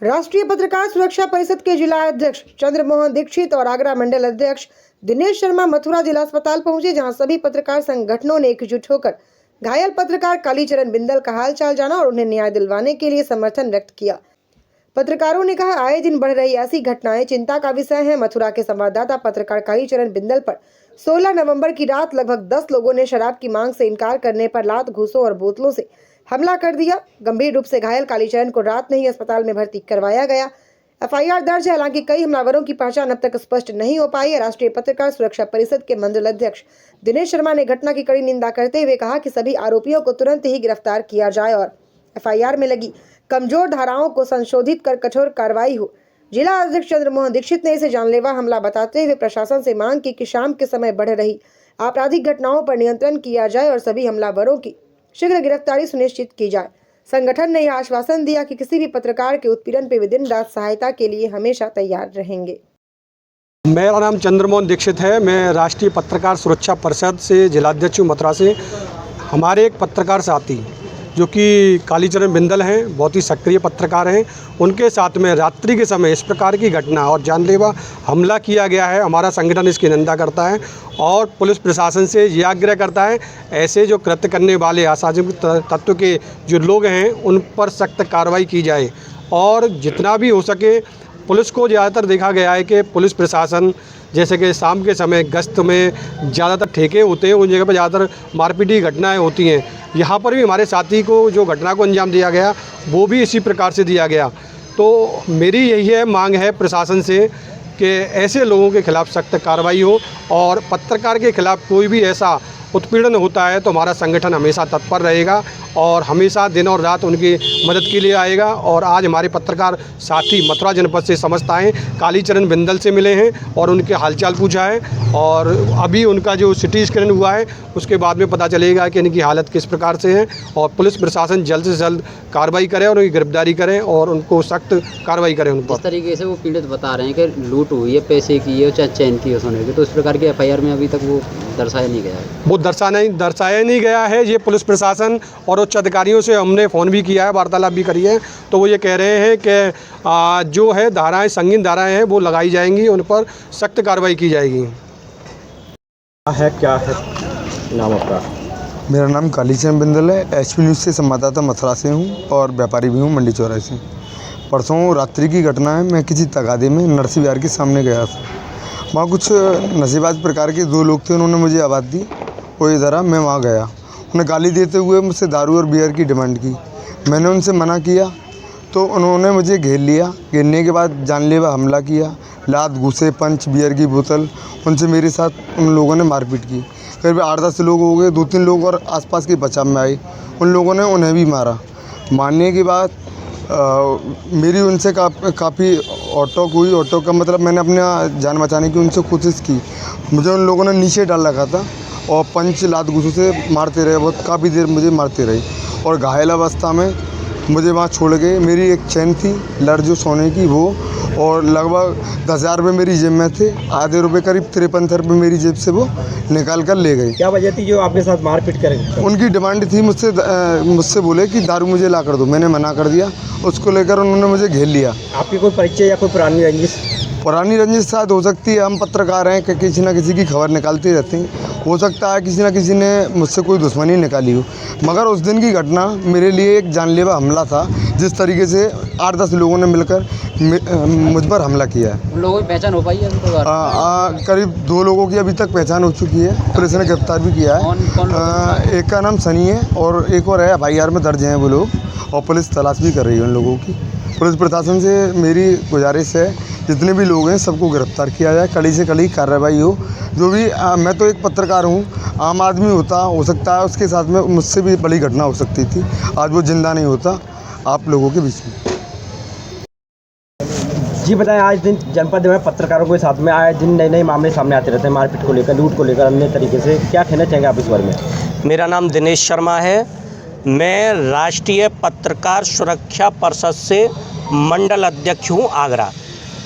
राष्ट्रीय पत्रकार सुरक्षा परिषद के जिला अध्यक्ष चंद्रमोहन दीक्षित और आगरा मंडल अध्यक्ष दिनेश शर्मा मथुरा जिला अस्पताल पहुंचे, जहां सभी पत्रकार संगठनों ने एकजुट होकर घायल पत्रकार कालीचरण बिंदल का हालचाल जाना और उन्हें न्याय दिलवाने के लिए समर्थन व्यक्त किया। पत्रकारों ने कहा, आए दिन बढ़ रही ऐसी घटनाएं चिंता का विषय है। मथुरा के संवाददाता पत्रकार कालीचरण बिंदल पर 16 नवंबर की रात लगभग 10 लोगों ने शराब की मांग से इनकार करने पर लात, घूंसों और बोतलों से हमला कर दिया। गंभीर रूप से घायल कालीचरण को रात में ही अस्पताल में भर्ती करवाया गया। एफआईआर दर्ज है। हालांकि कई हमलावरों की पहचान अब तक स्पष्ट नहीं हो पाई है। राष्ट्रीय पत्रकार सुरक्षा परिषद के मंडल अध्यक्ष दिनेश शर्मा ने घटना की कड़ी निंदा करते हुए कहा कि सभी आरोपियों को तुरंत ही गिरफ्तार किया जाए और एफआईआर में लगी कमजोर धाराओं को संशोधित कर कठोर कार्रवाई हो। जिला अध्यक्ष चंद्रमोहन दीक्षित ने इसे जानलेवा हमला बताते हुए प्रशासन से मांग की कि शाम के समय बढ़ रही आपराधिक घटनाओं पर नियंत्रण किया जाए और सभी हमलावरों की शीघ्र गिरफ्तारी सुनिश्चित की जाए। संगठन ने यह आश्वासन दिया कि किसी भी पत्रकार के उत्पीड़न पर वे दिन रात सहायता के लिए हमेशा तैयार रहेंगे। मेरा नाम चंद्रमोहन दीक्षित है। मैं राष्ट्रीय पत्रकार सुरक्षा परिषद से जिलाध्यक्ष हूँ मथुरा से। हमारे एक पत्रकार साथी जो कि कालीचरण बिंदल हैं, बहुत ही सक्रिय पत्रकार हैं, उनके साथ में रात्रि के समय इस प्रकार की घटना और जानलेवा हमला किया गया है। हमारा संगठन इसकी निंदा करता है और पुलिस प्रशासन से यह आग्रह करता है, ऐसे जो कृत्य करने वाले असामाजिक तत्व के जो लोग हैं उन पर सख्त कार्रवाई की जाए और जितना भी हो सके पुलिस को ज़्यादातर देखा गया है कि पुलिस प्रशासन जैसे कि शाम के समय गश्त में ज़्यादातर ठेके होते हैं, उन जगह पर ज़्यादातर मारपीट की घटनाएँ होती हैं। यहाँ पर भी हमारे साथी को जो घटना को अंजाम दिया गया वो भी इसी प्रकार से दिया गया। तो मेरी यही है मांग है प्रशासन से कि ऐसे लोगों के खिलाफ़ सख्त कार्रवाई हो और पत्रकार के खिलाफ़ कोई भी ऐसा उत्पीड़न होता है तो हमारा संगठन हमेशा तत्पर रहेगा और हमेशा दिन और रात उनकी मदद के लिए आएगा। और आज हमारे पत्रकार साथी मथुरा जनपद से समस्त आए, कालीचरण बिंदल से मिले हैं और उनके हालचाल पूछा है और अभी उनका जो सिटी स्कैन हुआ है उसके बाद में पता चलेगा कि इनकी हालत किस प्रकार से है और पुलिस प्रशासन जल्द से जल्द कार्रवाई करे और उनकी गिरफ्तारी करें और उनको सख्त कार्रवाई करें उन पर। इस तरीके से वो पीड़ित बता रहे हैं कि लूट हुई है, पैसे की है, चाहे चैन की है, सोने की, तो इस प्रकार की एफआईआर में अभी तक वो दर्शाया नहीं गया है। वो दर्शाया नहीं गया है। ये पुलिस प्रशासन और उच्च अधिकारियों से हमने फ़ोन भी किया है, वार्तालाप भी करी है, तो वो ये कह रहे हैं कि जो है धाराएं, संगीन धाराएं हैं वो लगाई जाएंगी, उन पर सख्त कार्रवाई की जाएगी। क्या है नाम आपका? मेरा नाम कालीचरण बिंदल है। एचपी न्यूज़ से संवाददाता मथुरा से हूँ और व्यापारी भी हूँ मंडी चौराहे से। परसों रात्रि की घटना है। मैं किसी तगादे में नरसी विहार के सामने गया था। वहाँ कुछ नशेबाज प्रकार के दो लोग थे, उन्होंने मुझे आवाज़ दी, वो इधर आ। मैं वहाँ गया। उन्हें गाली देते हुए मुझसे दारू और बियर की डिमांड की। मैंने उनसे मना किया तो उन्होंने मुझे घेर लिया। घेरने के बाद जानलेवा हमला किया, लात, घूंसे, पंच, बियर की बोतल, उनसे मेरे साथ उन लोगों ने मारपीट की। करीब 8-10 लोग हो गए, 2-3 लोग और आसपास के बचाव में आए। उन लोगों ने उन्हें भी मारा। मारने के बाद मेरी उनसे काफ़ी ऑटोक हुई। ऑटोक का मतलब मैंने अपना जान बचाने की उनसे कोशिश की। मुझे उन लोगों ने नीचे डाल रखा था और पंच, लात, घूंसों से मारते रहे। बहुत काफ़ी देर मुझे मारते रहे और घायल अवस्था में मुझे वहाँ छोड़ गए। मेरी एक चैन थी लड़ जो सोने की, वो और लगभग 10,000 रुपये मेरी जेब में थे। आधे रुपये करीब 53 रुपये मेरी जेब से वो निकाल कर ले गए। क्या वजह थी जो आपके साथ मारपीट करेंगे? उनकी डिमांड थी मुझसे बोले कि दारू मुझे ला कर दो। मैंने मना कर दिया। उसको लेकर उन्होंने मुझे घेर लिया। आपकी कोई परिचय या कोई पुरानी रंजिश? पुरानी रंजिश शायद हो सकती है। हम पत्रकार हैं कि किसी न किसी की खबर निकालते रहते हैं। हो सकता है किसी न किसी ने मुझसे कोई दुश्मनी निकाली हो, मगर उस दिन की घटना मेरे लिए एक जानलेवा हमला था। जिस तरीके से 8-10 लोगों ने मिलकर मुझ पर हमला किया है। उन लोगों की पहचान हो पाई है? करीब 2 लोगों की अभी तक पहचान हो चुकी है। पुलिस ने गिरफ्तार भी किया है। एक का नाम सनी है और एक और है, एफआईआर में दर्ज हैं वो लोग, और पुलिस तलाश भी कर रही है उन लोगों की। पुलिस प्रशासन से मेरी गुजारिश है, जितने भी लोग हैं सबको गिरफ्तार किया जाए, कड़ी से कड़ी कार्रवाई हो। जो भी मैं तो एक पत्रकार हूँ, आम आदमी हो सकता है उसके साथ में मुझसे भी बड़ी घटना हो सकती थी। आज वो जिंदा नहीं होता आप लोगों के बीच में। जी बताएं, आज दिन जनपद में पत्रकारों के साथ में आए दिन नए मामले सामने आते रहते हैं, मारपीट को लेकर, लूट को लेकर, अन्य तरीके से। क्या कहना चाहेंगे आप इस बारे में? मेरा नाम दिनेश शर्मा है। मैं राष्ट्रीय पत्रकार सुरक्षा परिषद से मंडल अध्यक्ष हूँ आगरा।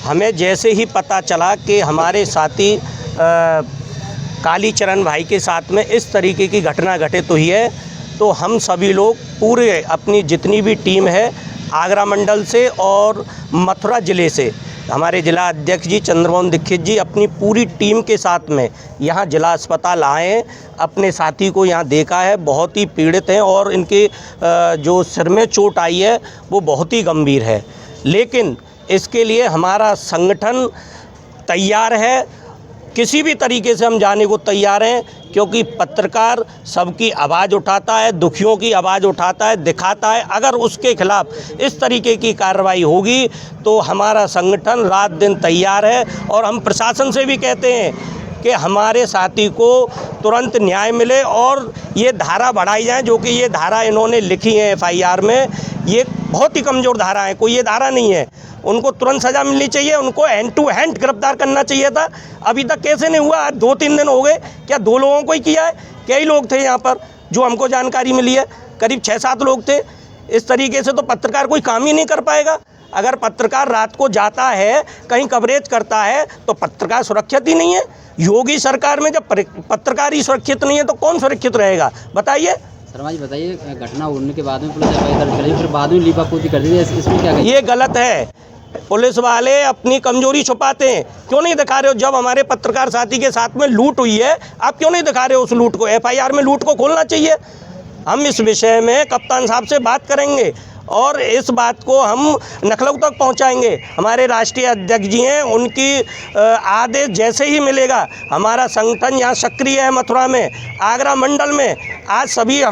हमें जैसे ही पता चला कि हमारे साथी कालीचरण भाई के साथ में इस तरीके की घटना घटित हुई है, तो हम सभी लोग पूरे अपनी जितनी भी टीम है आगरा मंडल से और मथुरा ज़िले से हमारे जिला अध्यक्ष जी चंद्रमोहन दीक्षित जी अपनी पूरी टीम के साथ में यहाँ जिला अस्पताल आए हैं। अपने साथी को यहाँ देखा है, बहुत ही पीड़ित हैं और इनके जो सिर में चोट आई है वो बहुत ही गंभीर है। लेकिन इसके लिए हमारा संगठन तैयार है, किसी भी तरीके से हम जाने को तैयार हैं, क्योंकि पत्रकार सबकी आवाज़ उठाता है, दुखियों की आवाज़ उठाता है, दिखाता है। अगर उसके खिलाफ इस तरीके की कार्रवाई होगी तो हमारा संगठन रात दिन तैयार है। और हम प्रशासन से भी कहते हैं कि हमारे साथी को तुरंत न्याय मिले और ये धारा बढ़ाई जाए, जो कि ये धारा इन्होंने लिखी है FIR में, ये बहुत ही कमज़ोर धारा है, कोई ये धारा नहीं है। उनको तुरंत सज़ा मिलनी चाहिए, उनको हैंड टू हैंड गिरफ्तार करना चाहिए था। अभी तक कैसे नहीं हुआ? 2-3 दिन हो गए, क्या 2 लोगों को ही किया है? कई लोग थे यहाँ पर, जो हमको जानकारी मिली है, करीब 6-7 लोग थे। इस तरीके से तो पत्रकार कोई काम ही नहीं कर पाएगा। अगर पत्रकार रात को जाता है, कहीं कवरेज करता है, तो पत्रकार सुरक्षित ही नहीं है। योगी सरकार में जब पत्रकार ही सुरक्षित नहीं है तो कौन सुरक्षित रहेगा, बताइए। शर्मा जी बताइए, घटना होने के बाद में पुलिस FIR दर्ज करी, फिर बाद में लीपापोती कर दी, इसमें क्या कहिए? ये गलत है। पुलिस वाले अपनी कमजोरी छुपाते हैं। क्यों नहीं दिखा रहे हो? जब हमारे पत्रकार साथी के साथ में लूट हुई है, आप क्यों नहीं दिखा रहे हो उस लूट को? FIR में लूट को खोलना चाहिए। हम इस विषय में कप्तान साहब से बात करेंगे और इस बात को हम लखनऊ तक पहुंचाएंगे। हमारे राष्ट्रीय अध्यक्ष जी हैं, उनकी आदेश जैसे ही मिलेगा, हमारा संगठन यहाँ सक्रिय है। मथुरा में, आगरा मंडल में आज सभी